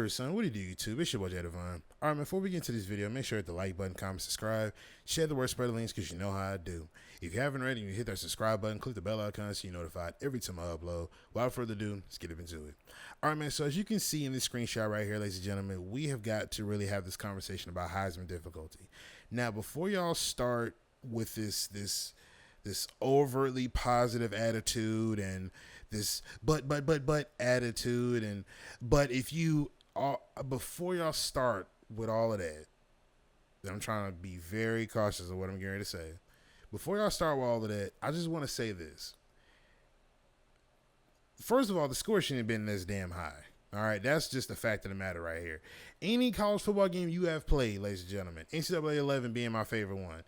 word, son? What do you do, YouTube? It's your boy, Jay Devon. All right, man, before we get into this video, make sure to hit the like button, comment, subscribe, share the word, spread the links, because you know how I do. If you haven't already, you hit that subscribe button, click the bell icon so you're notified every time I upload. Without further ado, let's get into it. All right, man, so as you can see in this screenshot right here, ladies and gentlemen, we have got to really have this conversation about Heisman difficulty. Now, before y'all start with this overtly positive attitude and this but attitude, and but if you are, before y'all start with all of that, I'm trying to be very cautious of what I'm getting ready to say. Before y'all start with all of that, I just want to say this. First of all, the score shouldn't have been this damn high. All right, that's just the fact of the matter right here. Any college football game you have played, ladies and gentlemen, NCAA 11 being my favorite one,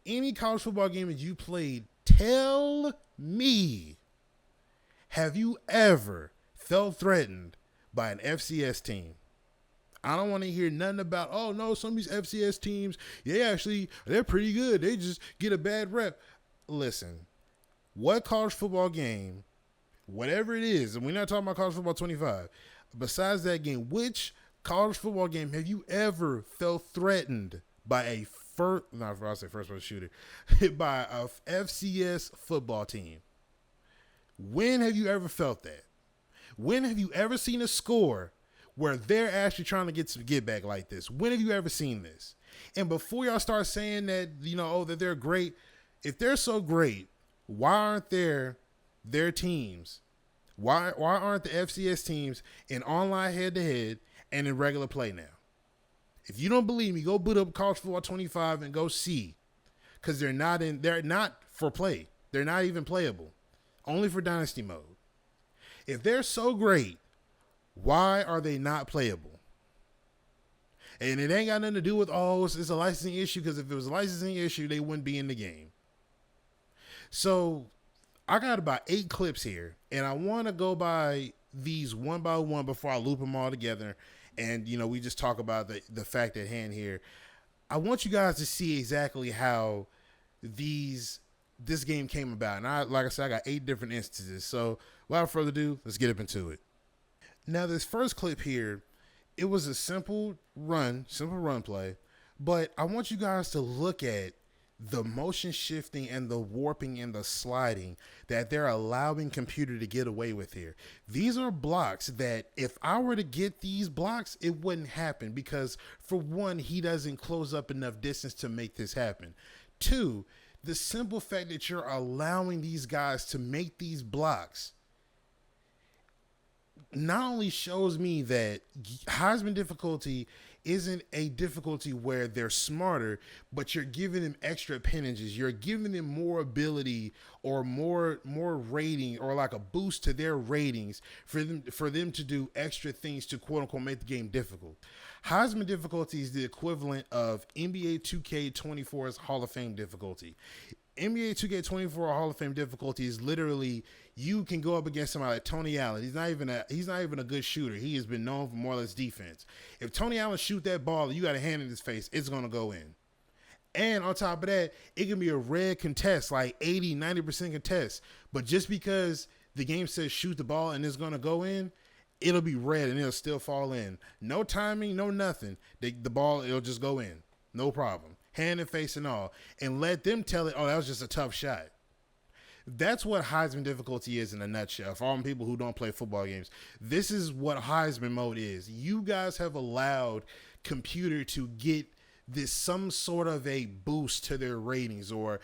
any college football game that you played, tell me, have you ever felt threatened by an FCS team? I don't want to hear nothing about, oh, no, some of these FCS teams, they're pretty good. They just get a bad rep. Listen, what college football game, whatever it is, and we're not talking about college football 25, besides that game, which college football game have you ever felt threatened by a first person shooter, by a FCS football team? When have you ever felt that? When have you ever seen a score where they're actually trying to get some get back like this? When have you ever seen this? And before y'all start saying that, that they're great, if they're so great, why aren't their teams? Why aren't the FCS teams in online head-to-head and in regular play now? If you don't believe me, go boot up College Football 25 and go see, because they're not for play. They're not even playable. Only for Dynasty mode. If they're so great, why are they not playable? And it ain't got nothing to do with, it's a licensing issue, because if it was a licensing issue, they wouldn't be in the game. So I got about 8 clips here, and I want to go by these one by one before I loop them all together. And, we just talk about the fact at hand here. I want you guys to see exactly how this game came about. And like I said, I got 8 different instances. So without further ado, let's get up into it. Now, this first clip here, it was a simple run play, but I want you guys to look at the motion shifting and the warping and the sliding that they're allowing computer to get away with here. These are blocks that if I were to get these blocks, it wouldn't happen, because for one, he doesn't close up enough distance to make this happen. 2, the simple fact that you're allowing these guys to make these blocks not only shows me that Heisman difficulty isn't a difficulty where they're smarter, but you're giving them extra appendages. You're giving them more ability or more rating, or like a boost to their ratings for them to do extra things to quote unquote make the game difficult. Heisman difficulty is the equivalent of NBA 2K24's Hall of Fame difficulty. NBA 2K24 Hall of Fame difficulty is literally, you can go up against somebody like Tony Allen. He's not even a good shooter. He has been known for more or less defense. If Tony Allen shoot that ball and you got a hand in his face, it's going to go in. And on top of that, it can be a red contest, like 80, 90% contest. But just because the game says shoot the ball and it's going to go in, it'll be red and it'll still fall in. No timing, no nothing. The ball, it'll just go in. No problem. Hand and face and all. And let them tell it, that was just a tough shot. That's what Heisman difficulty is in a nutshell. For all the people who don't play football games, this is what Heisman mode is. You guys have allowed computer to get some sort of a boost to their ratings, or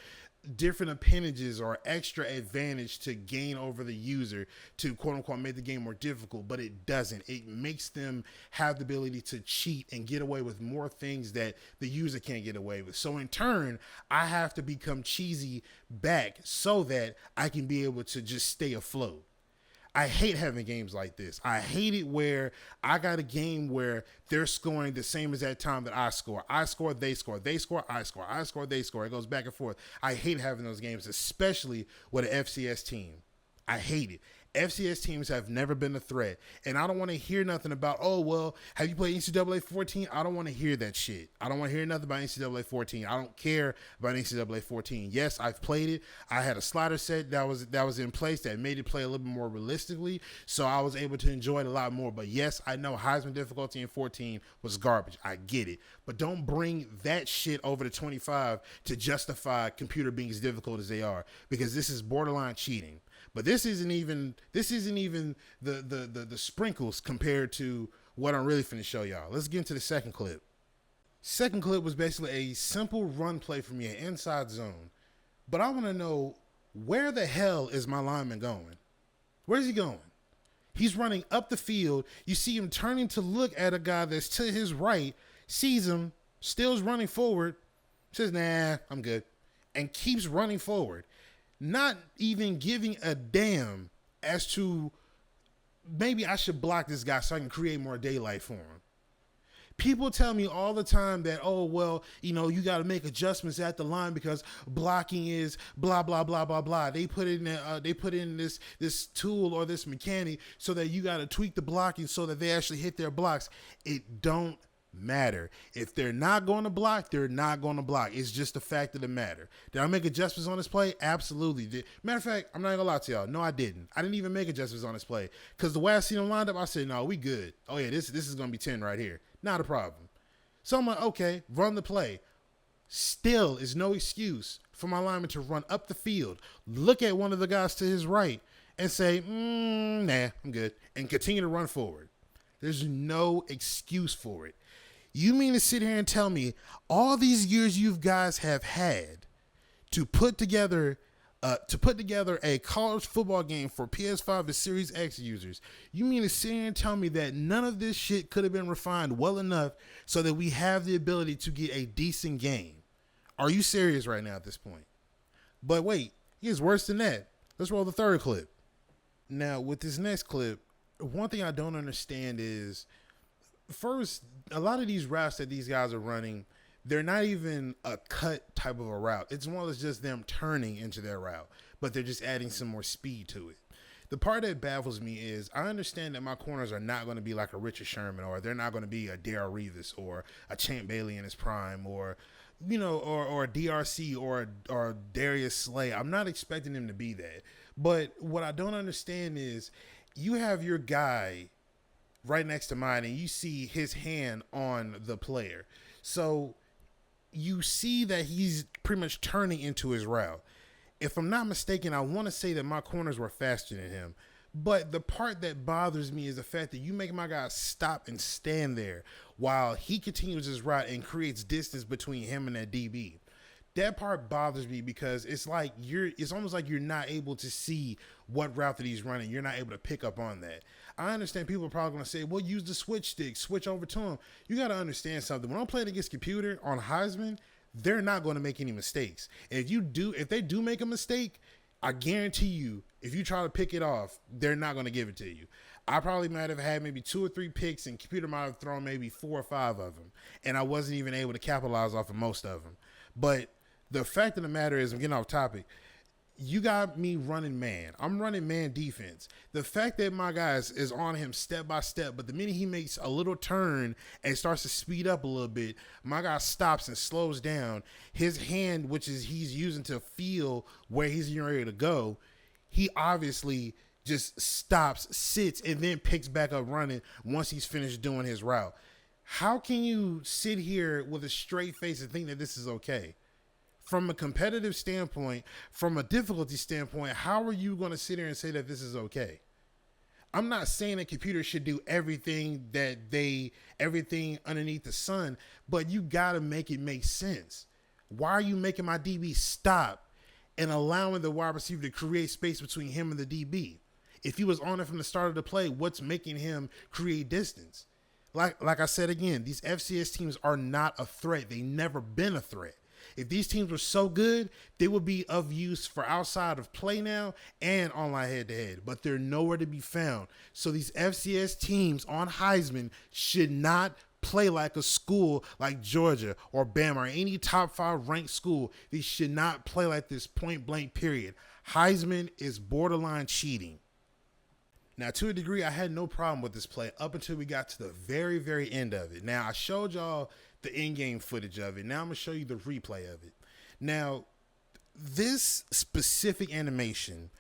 different appendages or extra advantage to gain over the user to quote unquote make the game more difficult, but it doesn't. It makes them have the ability to cheat and get away with more things that the user can't get away with. So in turn, I have to become cheesy back so that I can be able to just stay afloat. I hate having games like this. I hate it where I got a game where they're scoring the same as that time that I score. I score, they score. They score, I score. I score, they score. It goes back and forth. I hate having those games, especially with an FCS team. I hate it. FCS teams have never been a threat. And I don't want to hear nothing about, oh, well, have you played NCAA 14? I don't want to hear that shit. I don't want to hear nothing about NCAA 14. I don't care about NCAA 14. Yes, I've played it. I had a slider set that was in place that made it play a little bit more realistically, so I was able to enjoy it a lot more. But yes, I know Heisman difficulty in 14 was garbage. I get it. But don't bring that shit over to 25 to justify computer being as difficult as they are, because this is borderline cheating. But this isn't even the sprinkles compared to what I'm really finna show y'all. Let's get into the second clip. Second clip was basically a simple run play from your inside zone. But I want to know, where the hell is my lineman going? Where's he going? He's running up the field. You see him turning to look at a guy that's to his right, sees him, still's running forward, says, nah, I'm good, and keeps running forward. Not even giving a damn as to, maybe I should block this guy so I can create more daylight for him. People tell me all the time that, oh, well, you know, you got to make adjustments at the line because blocking is blah, blah, blah, blah, blah. They put in this tool or this mechanic so that you got to tweak the blocking so that they actually hit their blocks. It don't matter. If they're not going to block, they're not going to block. It's just the fact of the matter. Did I make adjustments on this play? Absolutely. Matter of fact, I'm not gonna lie to y'all. No, I didn't. I didn't even make adjustments on this play because the way I seen them lined up, I said, no, we good. Oh yeah, this is gonna be 10 right here. Not a problem. So I'm like, okay, run the play. Still is no excuse for my lineman to run up the field, look at one of the guys to his right, and say, nah, I'm good, and continue to run forward. There's no excuse for it. You mean to sit here and tell me all these years you guys have had to put together a college football game for PS5 and Series X users? You mean to sit here and tell me that none of this shit could have been refined well enough so that we have the ability to get a decent game? Are you serious right now at this point? But wait, it gets worse than that. Let's roll the third clip. Now, with this next clip, one thing I don't understand is, first, a lot of these routes that these guys are running, they're not even a cut type of a route. It's more or less just them turning into their route, but they're just adding some more speed to it. The part that baffles me is I understand that my corners are not going to be like a Richard Sherman, or they're not going to be a Darrelle Revis or a Champ Bailey in his prime, or, you know, or a DRC or Darius Slay. I'm not expecting them to be that. But what I don't understand is you have your guy right next to mine and you see his hand on the player. So you see that he's pretty much turning into his route. If I'm not mistaken, I want to say that my corners were faster than him. But the part that bothers me is the fact that you make my guy stop and stand there while he continues his route and creates distance between him and that DB. That part bothers me because it's like it's almost like you're not able to see what route that he's running. You're not able to pick up on that. I understand people are probably going to say, well, use the switch stick, switch over to him. You got to understand something. When I'm playing against computer on Heisman, they're not going to make any mistakes. If they do make a mistake, I guarantee you, if you try to pick it off, they're not going to give it to you. I probably might have had maybe 2 or 3 picks and computer might have thrown maybe 4 or 5 of them. And I wasn't even able to capitalize off of most of them. But the fact of the matter is, I'm getting off topic. You got me running man. I'm running man defense. The fact that my guy is on him step by step, but the minute he makes a little turn and starts to speed up a little bit, my guy stops and slows down. His hand, which is he's using to feel where he's getting ready to go, he obviously just stops, sits, and then picks back up running once he's finished doing his route. How can you sit here with a straight face and think that this is okay? From a competitive standpoint, from a difficulty standpoint, how are you going to sit here and say that this is okay? I'm not saying that computers should do everything underneath the sun, but you got to make it make sense. Why are you making my DB stop and allowing the wide receiver to create space between him and the DB? If he was on it from the start of the play, what's making him create distance? Like I said again, these FCS teams are not a threat. They've never been a threat. If these teams were so good, they would be of use for outside of play now and online head-to-head, but they're nowhere to be found. So these FCS teams on Heisman should not play like a school like Georgia or Bama or any top 5 ranked school. They should not play like this, point blank, period. Heisman is borderline cheating. Now, to a degree, I had no problem with this play up until we got to the very, very end of it. Now, I showed y'all the in-game footage of it. Now, I'm going to show you the replay of it. Now, this specific animation,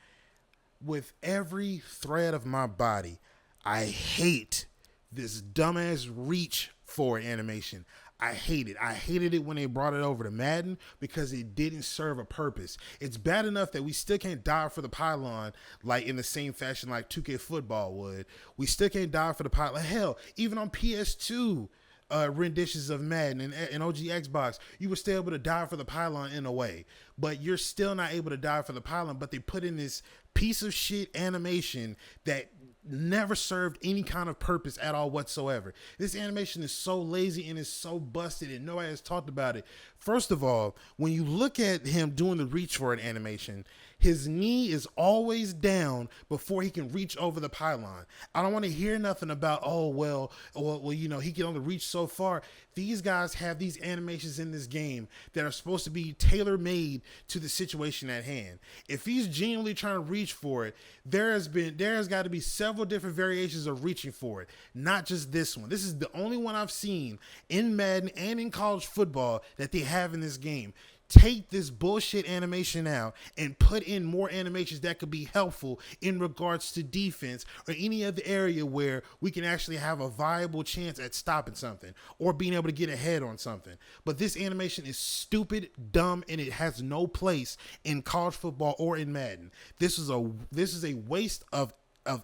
with every thread of my body, I hate this dumbass reach for animation. I hate it. I hated it when they brought it over to Madden because it didn't serve a purpose. It's bad enough that we still can't dive for the pylon like in the same fashion like 2K football would. We still can't dive for the pylon. Hell, even on PS2 renditions of Madden and OG Xbox, you were still able to dive for the pylon in a way. But you're still not able to dive for the pylon, but they put in this piece of shit animation that never served any kind of purpose at all whatsoever. This animation is so lazy and is so busted and nobody has talked about it. First of all, when you look at him doing the reach for it animation, his knee is always down before he can reach over the pylon. I don't want to hear nothing about, you know, he can only reach so far. These guys have these animations in this game that are supposed to be tailor-made to the situation at hand. If he's genuinely trying to reach for it, there has got to be several different variations of reaching for it, not just this one. This is the only one I've seen in Madden and in college football that they have in this game. Take this bullshit animation out and put in more animations that could be helpful in regards to defense or any other area where we can actually have a viable chance at stopping something or being able to get ahead on something. But this animation is stupid, dumb, and it has no place in college football or in Madden. This is a waste of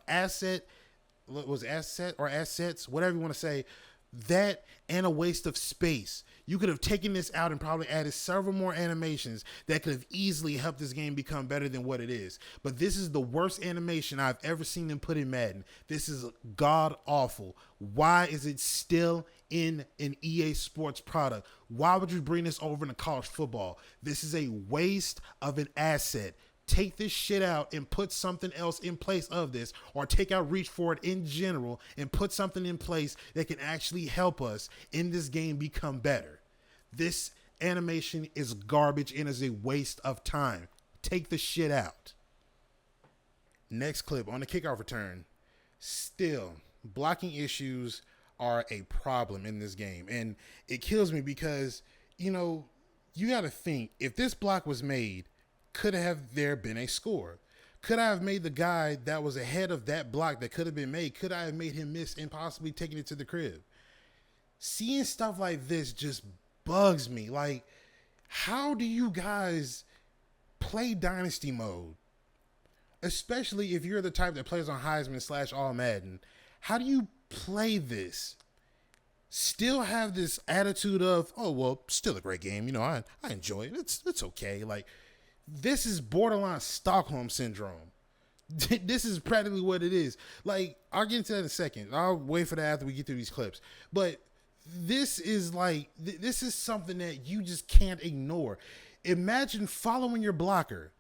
assets, whatever you want to say. That and a waste of space. You could have taken this out and probably added several more animations that could have easily helped this game become better than what it is. But this is the worst animation I've ever seen them put in Madden. This is god awful. Why is it still in an EA Sports product? Why would you bring this over into college football? This is a waste of an asset. Take this shit out and put something else in place of this, or take out reach for it in general and put something in place that can actually help us in this game become better. This animation is garbage and is a waste of time. Take the shit out. Next clip on the kickoff return. Still, blocking issues are a problem in this game. And it kills me because, you know, you got to think, if this block was made, could have there been a score? Could I have made the guy that was ahead of that block that could have been made, could I have made him miss and possibly taking it to the crib? Seeing stuff like this just bugs me. Like, how do you guys play Dynasty mode? Especially if you're the type that plays on Heisman / All Madden. How do you play this? Still have this attitude of, oh, well, still a great game. You know, I enjoy it. It's okay. Like, this is borderline Stockholm syndrome. This is practically what it is. Like, I'll get into that in a second. I'll wait for that after we get through these clips. But this is like, this is something that you just can't ignore. Imagine following your blocker,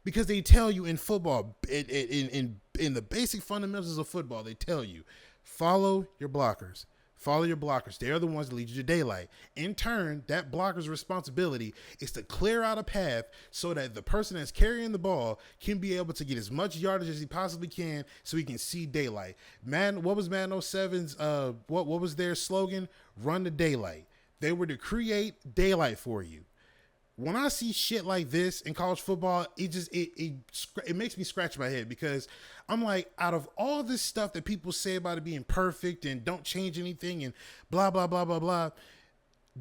because they tell you in football, in the basic fundamentals of football, they tell you, follow your blockers. Follow your blockers. They're the ones that lead you to daylight. In turn, that blocker's responsibility is to clear out a path so that the person that's carrying the ball can be able to get as much yardage as he possibly can so he can see daylight. Man, what was Madden 07's, what was their slogan? Run the daylight. They were to create daylight for you. When I see shit like this in college football, it makes me scratch my head, because I'm like, out of all this stuff that people say about it being perfect and don't change anything and blah, blah, blah, blah, blah,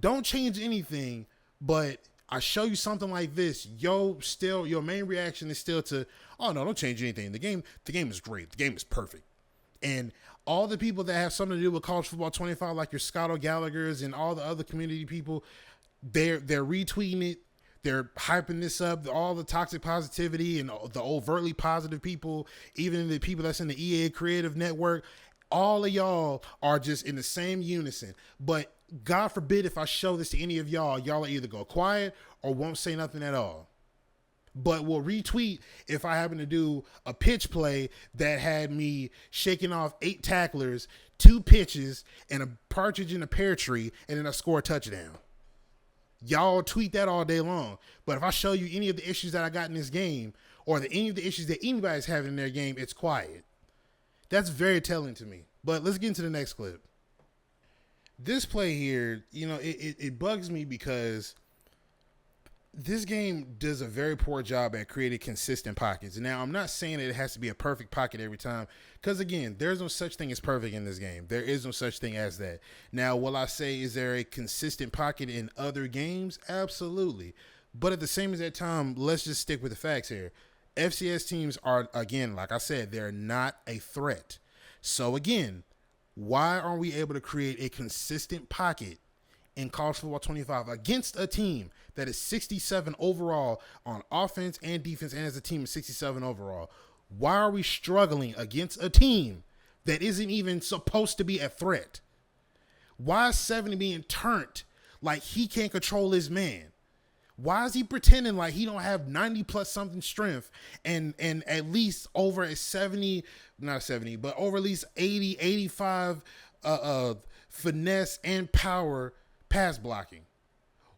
don't change anything, but I show you something like this, your main reaction is still to, oh no, don't change anything. The game is great. The game is perfect. And all the people that have something to do with college football 25, like your Scott O'Gallagher's and all the other community people, they're retweeting it. They're hyping this up, all the toxic positivity and the overtly positive people, even the people that's in the EA Creative Network. All of y'all are just in the same unison. But God forbid if I show this to any of y'all will either go quiet or won't say nothing at all. But will retweet if I happen to do a pitch play that had me shaking off 8 tacklers, 2 pitches, and a partridge in a pear tree, and then I score a touchdown. Y'all tweet that all day long. But if I show you any of the issues that I got in this game, or any of the issues that anybody's having in their game, it's quiet. That's very telling to me. But let's get into the next clip. This play here, it bugs me because this game does a very poor job at creating consistent pockets. Now, I'm not saying that it has to be a perfect pocket every time, because again, there's no such thing as perfect in this game. There is no such thing as that. Now, will I say, is there a consistent pocket in other games? Absolutely. But at the same exact time, let's just stick with the facts here. FCS teams are, again, like I said, they're not a threat. So again, why aren't we able to create a consistent pocket in college football 25 against a team that is 67 overall on offense and defense, and as a team is 67 overall? Why are we struggling against a team that isn't even supposed to be a threat? Why is 70 being turned like he can't control his man? Why is he pretending like he don't have 90 plus something strength and at least over a 70, not 70, but over at least 80, 85 finesse and power pass blocking?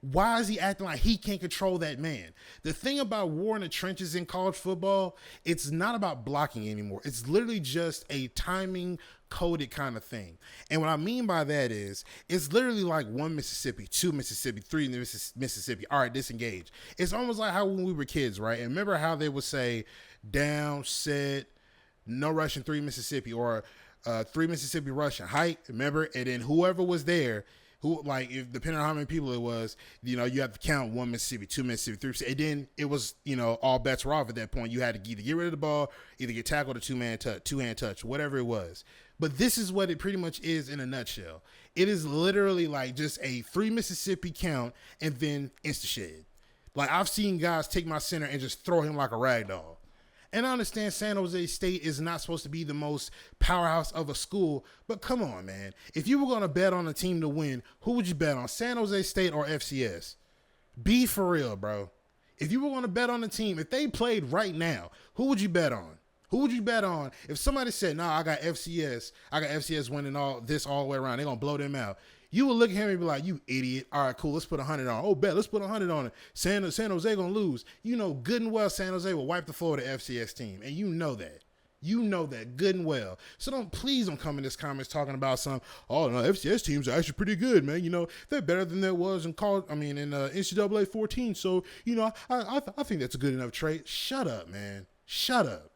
Why is he acting like he can't control that man? The thing about war in the trenches in college football, it's not about blocking anymore. It's literally just a timing coded kind of thing. And what I mean by that is, it's literally like 1 Mississippi, 2 Mississippi, 3 Mississippi. All right, disengage. It's almost like how when we were kids, right? And remember how they would say down, set, no rushing 3 Mississippi, or 3 Mississippi rushing, height, remember? And then whoever was there, who, like, if depending on how many people it was, you have to count 1 Mississippi, 2 Mississippi, 3 Mississippi. And then it was, all bets were off at that point. You had to either get rid of the ball, either get tackled or two-hand touch, whatever it was. But this is what it pretty much is in a nutshell. It is literally like just a 3 Mississippi count and then insta-shed. Like, I've seen guys take my center and just throw him like a rag doll. And I understand San Jose State is not supposed to be the most powerhouse of a school, but come on, man. If you were going to bet on a team to win, who would you bet on, San Jose State or FCS? Be for real, bro. If you were going to bet on a team, if they played right now, who would you bet on? Who would you bet on? If somebody said, I got FCS winning all the way around, they're going to blow them out. You would look at him and be like, you idiot. All right, cool. Let's put 100 on. Oh, bet. Let's put 100 on it. San Jose going to lose. You know good and well San Jose will wipe the floor of the FCS team. And you know that. You know that good and well. So please don't come in this comments talking about FCS teams are actually pretty good, man. They're better than there was in NCAA 14. So, I think that's a good enough trade. Shut up, man. Shut up.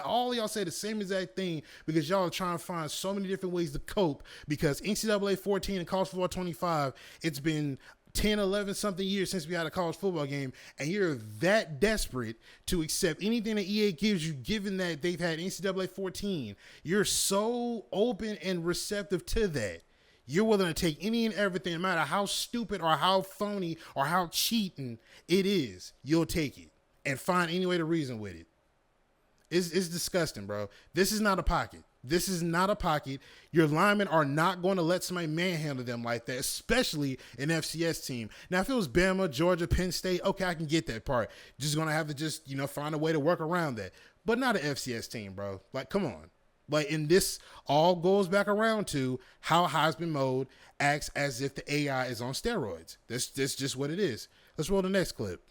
All y'all say the same exact thing because y'all are trying to find so many different ways to cope, because NCAA 14 and college football 25, it's been 10, 11 something years since we had a college football game, and you're that desperate to accept anything that EA gives you, given that they've had NCAA 14. You're so open and receptive to that. You're willing to take any and everything, no matter how stupid or how phony or how cheating it is. You'll take it and find any way to reason with it. It's disgusting, bro. This is not a pocket. This is not a pocket. Your linemen are not going to let somebody manhandle them like that, especially an FCS team. Now, if it was Bama, Georgia, Penn State, okay, I can get that part. Just going to have to find a way to work around that. But not an FCS team, bro. Like, come on. Like, and this all goes back around to how Heisman mode acts as if the AI is on steroids. That's just what it is. Let's roll the next clip.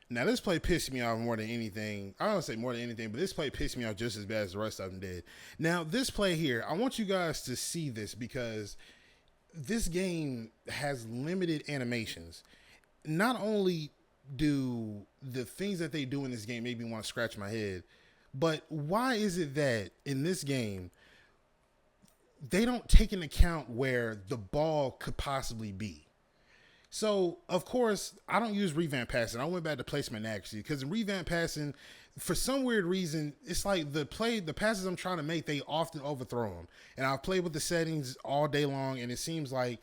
Now, this play pissed me off more than anything. I don't say more than anything, but this play pissed me off just as bad as the rest of them did. Now, this play here, I want you guys to see this because this game has limited animations. Not only do the things that they do in this game make me want to scratch my head, but why is it that in this game, they don't take into account where the ball could possibly be? So, of course, I don't use revamp passing. I went back to placement accuracy because in revamp passing, for some weird reason, it's like the passes I'm trying to make, they often overthrow them. And I've played with the settings all day long, and it seems like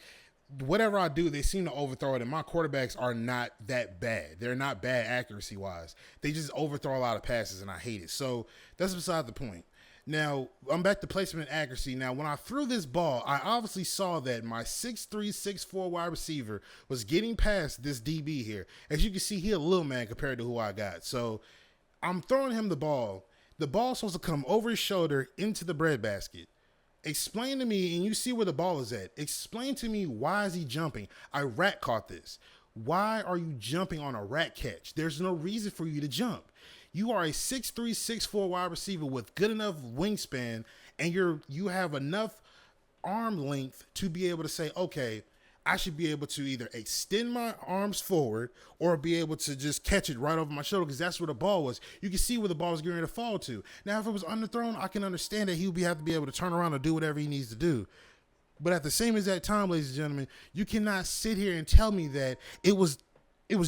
whatever I do, they seem to overthrow it. And my quarterbacks are not that bad. They're not bad accuracy-wise. They just overthrow a lot of passes, and I hate it. So that's beside the point. Now, I'm back to placement accuracy. Now, when I threw this ball, I obviously saw that my 6'3", 6'4" wide receiver was getting past this DB here. As you can see, he a little man compared to who I got. So I'm throwing him the ball. The ball's supposed to come over his shoulder into the breadbasket. Explain to me, and you see where the ball is at. Explain to me, why is he jumping? I rat caught this. Why are you jumping on a rat catch? There's no reason for you to jump. You are a 6'3", 6'4" wide receiver with good enough wingspan, and you have enough arm length to be able to say, okay, I should be able to either extend my arms forward or be able to just catch it right over my shoulder, because that's where the ball was. You can see where the ball was getting ready to fall to. Now, if it was underthrown, I can understand that he would have to be able to turn around and do whatever he needs to do. But at the same exact time, ladies and gentlemen, you cannot sit here and tell me that it was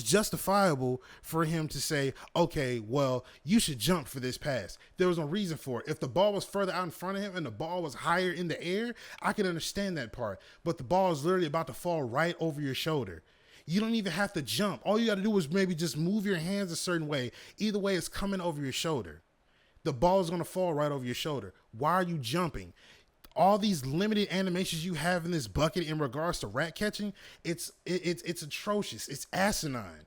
justifiable for him to say, okay, well, you should jump for this pass. There was no reason for it. If the ball was further out in front of him and the ball was higher in the air, I can understand that part. But the ball is literally about to fall right over your shoulder. You don't even have to jump. All you got to do is maybe just move your hands a certain way. Either way, it's coming over your shoulder. The ball is going to fall right over your shoulder. Why are you jumping? All these limited animations you have in this bucket in regards to rat catching, it's atrocious. It's asinine.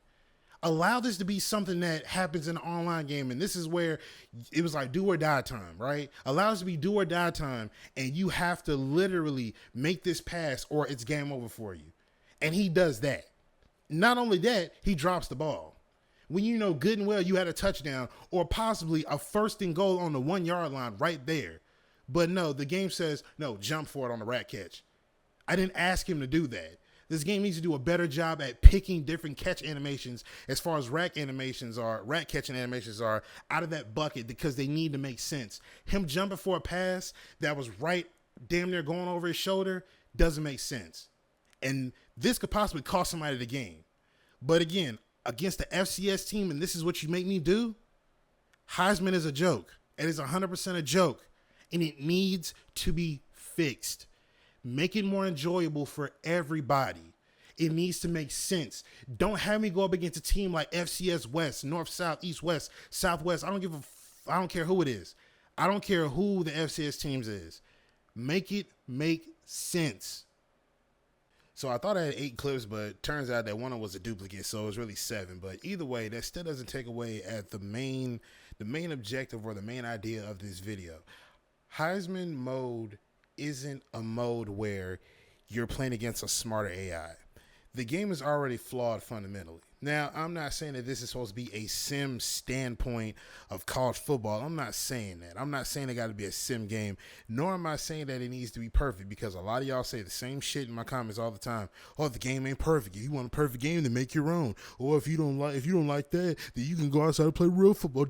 Allow this to be something that happens in an online game, and this is where it was like do or die time, right? Allow this to be do or die time, and you have to literally make this pass or it's game over for you. And he does that. Not only that, he drops the ball. When you know good and well you had a touchdown or possibly a 1st and goal on the 1 yard line right there. But no, the game says, no, jump for it on the rat catch. I didn't ask him to do that. This game needs to do a better job at picking different catch animations as far as rat catching animations are out of that bucket, because they need to make sense. Him jumping for a pass that was right damn near going over his shoulder doesn't make sense. And this could possibly cost somebody the game. But again, against the FCS team, and this is what you make me do, Heisman is a joke. It is 100% a joke. And it needs to be fixed. Make it more enjoyable for everybody. It needs to make sense. Don't have me go up against a team like FCS West, North, South, East, West, Southwest. I don't care who it is. I don't care who the FCS teams is. Make it make sense. So I thought I had 8 clips, but turns out that one of them was a duplicate, so it was really 7. But either way, that still doesn't take away at the main objective or the main idea of this video. Heisman mode isn't a mode where you're playing against a smarter AI. The game is already flawed fundamentally. Now, I'm not saying that this is supposed to be a sim standpoint of college football. I'm not saying that. I'm not saying it got to be a sim game, nor am I saying that it needs to be perfect, because a lot of y'all say the same shit in my comments all the time. Oh, the game ain't perfect. If you want a perfect game, then make your own. Or if you don't like that, then you can go outside and play real football.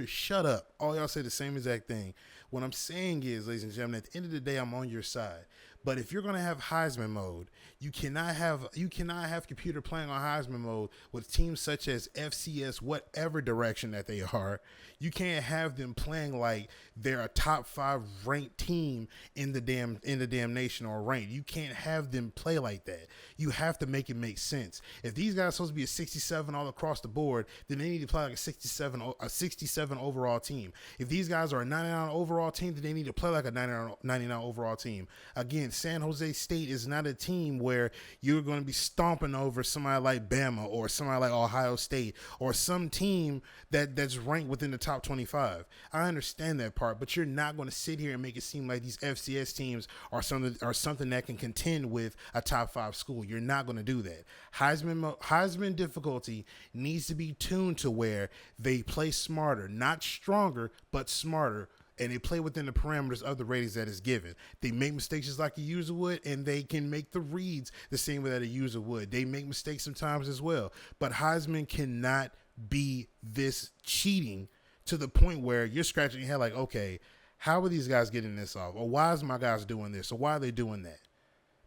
Shut up. All y'all say the same exact thing. What I'm saying is, ladies and gentlemen, at the end of the day, I'm on your side. But if you're going to have Heisman mode, you cannot have computer playing on Heisman mode with teams such as FCS, whatever direction that they are. You can't have them playing like they're a top 5 ranked team in the damn nation or ranked. You can't have them play like that. You have to make it make sense. If these guys are supposed to be a 67 all across the board, then they need to play like a 67 overall team. If these guys are a 99 overall team, then they need to play like a 99 overall team. Again, San Jose State is not a team where you're going to be stomping over somebody like Bama or somebody like Ohio State or some team that's ranked within the top 25. I understand that part, but you're not going to sit here and make it seem like these FCS teams are something that can contend with a top 5 school. You're not going to do that. Heisman difficulty needs to be tuned to where they play smarter, not stronger, but smarter. And they play within the parameters of the ratings that is given. They make mistakes just like a user would, and they can make the reads the same way that a user would. They make mistakes sometimes as well. But Heisman cannot be this cheating to the point where you're scratching your head like, okay, how are these guys getting this off? Or why is my guys doing this? Or why are they doing that?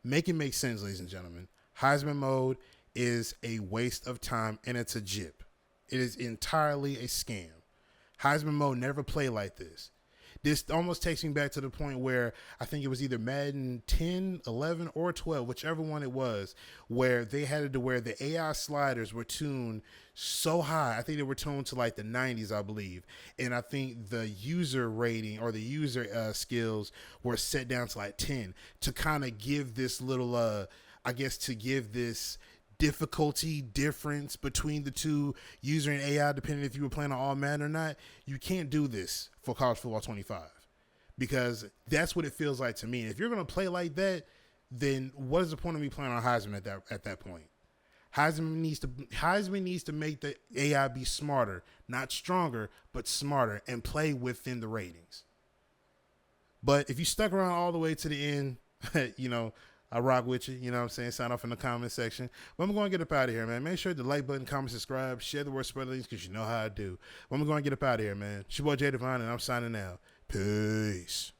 Make it make sense, ladies and gentlemen. Heisman mode is a waste of time, and it's a jip. It is entirely a scam. Heisman mode never played like this. This almost takes me back to the point where I think it was either Madden 10, 11, or 12, whichever one it was, where they had it to where the AI sliders were tuned so high. I think they were tuned to like the 90s, I believe. And I think the user rating or the user skills were set down to like 10 to kind of give this little, to give this difficulty difference between the two, user and AI, depending if you were playing on all Madden or not. You can't do this for College Football 25 because that's what it feels like to me. If you're going to play like that, then what is the point of me playing on Heisman at that point? Heisman needs to make the AI be smarter, not stronger, but smarter, and play within the ratings. But if you stuck around all the way to the end, I rock with you. You know what I'm saying? Sign off in the comment section. But I'm going to get up out of here, man. Make sure to like button, comment, subscribe, share the word, spread the links, because you know how I do. But I'm going to get up out of here, man. It's your boy Jay Divine, and I'm signing out. Peace.